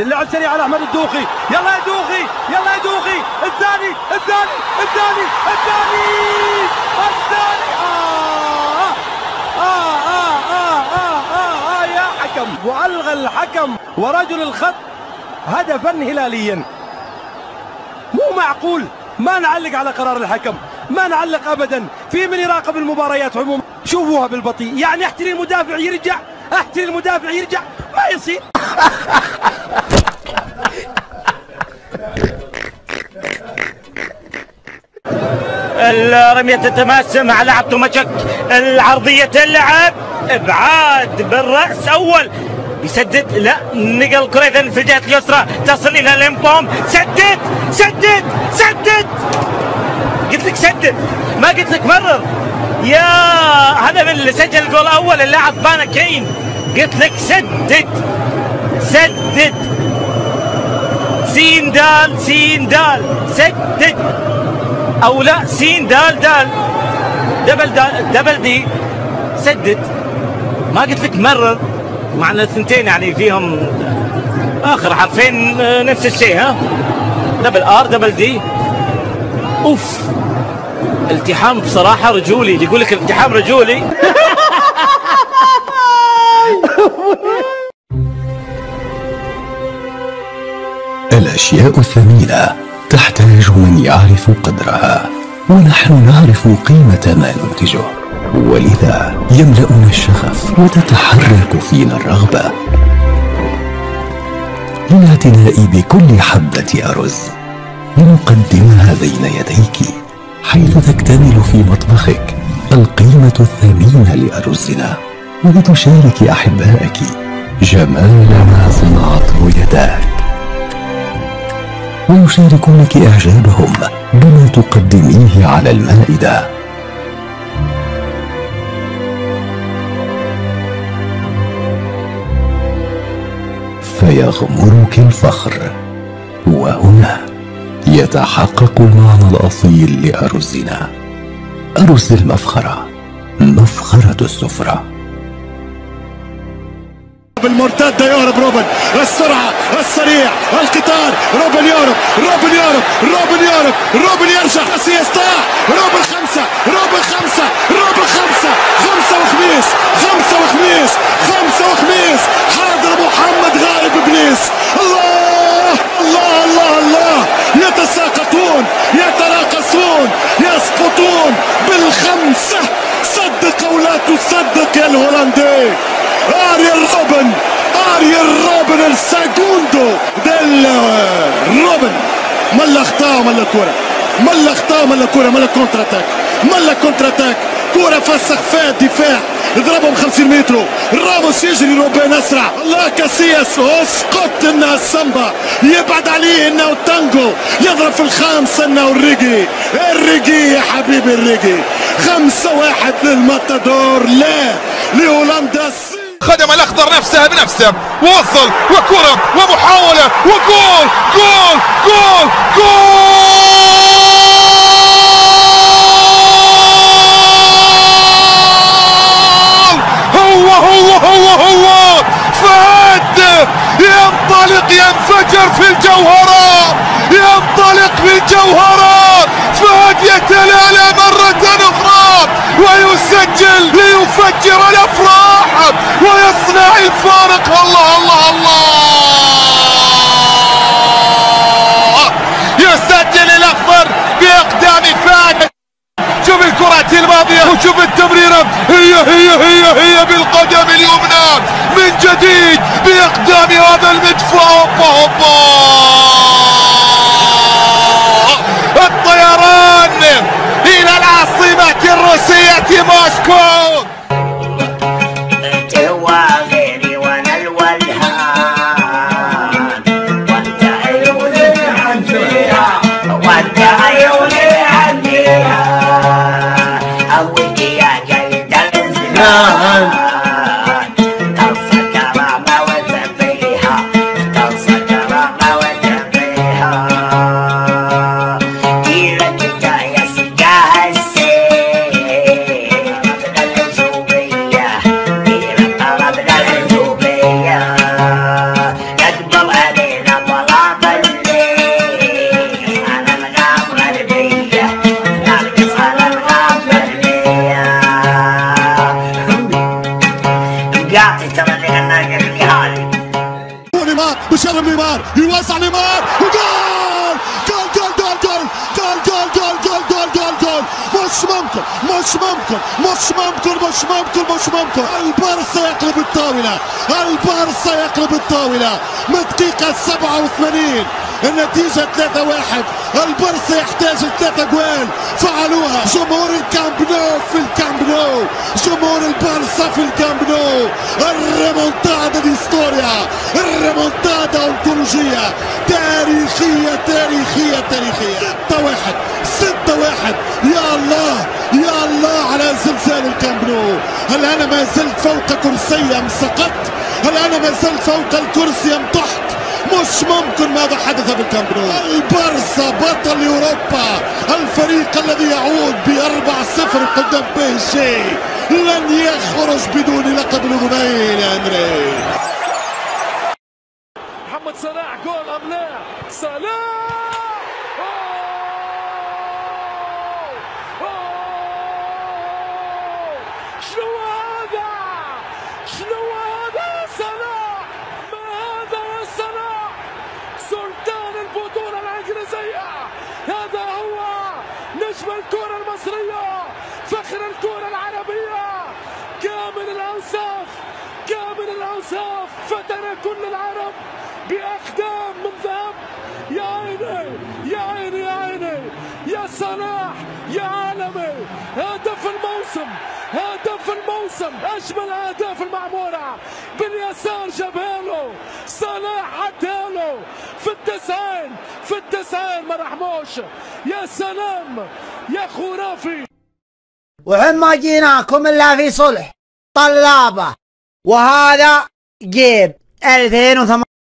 اللعب سريع على احمد الدوخي، يلا يا دوخي، يلا يا دوخي، الثاني الثاني الثاني الثاني الثاني يا حكم، والغى الحكم ورجل الخط هدفا هلاليا. مو معقول، ما نعلق على قرار الحكم، ما نعلق ابدا. في من يراقب المباريات عموما شوفوها بالبطيء، يعني احتري المدافع يرجع، احتري المدافع يرجع، ما يصير. رمية التماس مع لاعب توماتشك، العرضية اللعب ابعاد بالرأس اول يسدد، لا نقل كرة اذا في الجهة اليسرى تصل الى ليمبوم، سدد سدد سدد، قلت لك سدد ما قلت لك مرر يا هذا من اللي سجل الجول الاول اللاعب بانا كين، قلت لك سدد سدد، سين دال سين دال سدد، او لا سين دال دال دبل دي سدد، ما قلت لك مرر، مع ان الثنتين يعني فيهم اخر حرفين نفس الشيء، ها دبل ار دبل دي. اوف التحام بصراحه رجولي، اللي يقول لك الالتحام رجولي. الأشياء الثمينة تحتاج من يعرف قدرها، ونحن نعرف قيمة ما ننتجه، ولذا يملأنا الشغف وتتحرك فينا الرغبة للاعتناء بكل حبة أرز لنقدمها بين يديك، حيث تكتمل في مطبخك القيمة الثمينة لأرزنا، ولتشارك أحبائك جمال ما صنعته يداك، ويشاركونك إعجابهم بما تقدميه على المائدة. فيغمرك الفخر، وهنا يتحقق المعنى الأصيل لأرزنا، أرز المفخرة، مفخرة السفرة. بالمرتدة يهرب روبن، السرعة السريع القطار، روبن يهرب روبن يهرب روبن يهرب روبن يرجع، يستطيع روبن خمسة روبن خمسة روبن خمسة، خمسة وخميس خمسة وخميس خمسة وخميس، حاضر محمد غالب بنيس. الله الله الله الله، يتساقطون يتراقصون يسقطون بالخمسة، صدق او لا تصدق يا الهولندي. اريال روبن، اريال روبن الساجوندو ديل روبن، ملا اخطاء ملا كرة، ملا اخطاء ملا كرة، ملا كونتر اتاك، ملا كونتر اتاك، كرة فسخ فيها الدفاع، اضربهم 50 متر، راموس يجري، روبن اسرع، الله كاسياس اسقط انها السامبا، يبعد عليه انه التانجو، يضرب في الخامسة انه الريجي، الريجي يا حبيبي الريجي. 5-1 للماتادور، لا لهولندا. خدم الاخضر نفسها بنفسه، ووصل وكرة ومحاولة وجول جول جول جول، هو فهد ينطلق، ينفجر في الجوهرات، ينطلق في الجوهرات، فهد يتلالى مرة أخرى ويسجل ليفجر الأفراح ويصنع الفارق. الله الله الله، يسجل الأخضر بإقدام فهد. شوف الكرة الماضية وشوف التمريرة، هي بالقدم اليمنى من جديد بإقدام هذا المدفع. الطيران إلى العاصمة الروسية موسكو. نيمار بشرم نيمار يوسع نيمار وجول جول جول جول جول جول جول جول جول جول جول مش ممكن مش ممكن مش ممكن مش ممكن مش ممكن. البارسا يقلب الطاولة، البارسا يقلب الطاولة من دقيقة 87 النتيجة 3-1. البارسا يحتاج 3 جوال فعلوها جمهور الكامب نو في الكامب نو، جمهور البارسا في الكامب نو. الريمونتادا دي ستوريا، الريمونتادا أنطولوجية تاريخية تاريخية تاريخية. 6-1 6-1. يا الله يا الله على زلزال الكامب نو. هل أنا ما زلت فوق كرسي أم سقطت؟ هل أنا ما زلت فوق الكرسي أم تحت؟ مش ممكن ماذا حدث في الكامب نو. البارسا بطل اوروبا، الفريق الذي يعود ب4-0 قدام بي اس جي لن يخرج بدون لقب الاذنين يا اندري. محمد صلاح جول ام لا؟ صلاح شنو هذا؟ شنو هذا يا صلاح؟ ما هذا يا صلاح؟ سلطان البطولة الإنجليزية، هذا هو نجم الكرة المصرية، فخر الكرة العربية، كامل الأوصاف كامل الأوصاف، فتن كل العرب بأقدام من ذهب. يا عيني يا عيني يا عيني يا صلاح يا عالمي، هدف الموسم هدف الموسم، أجمل أهداف المعمورة باليسار جابها له صلاح، عدها له في التسعين ما رحموش. يا سلام يا خرافي. وعما جيناكم إلا في صلح طلابة، وهذا جيب 2008.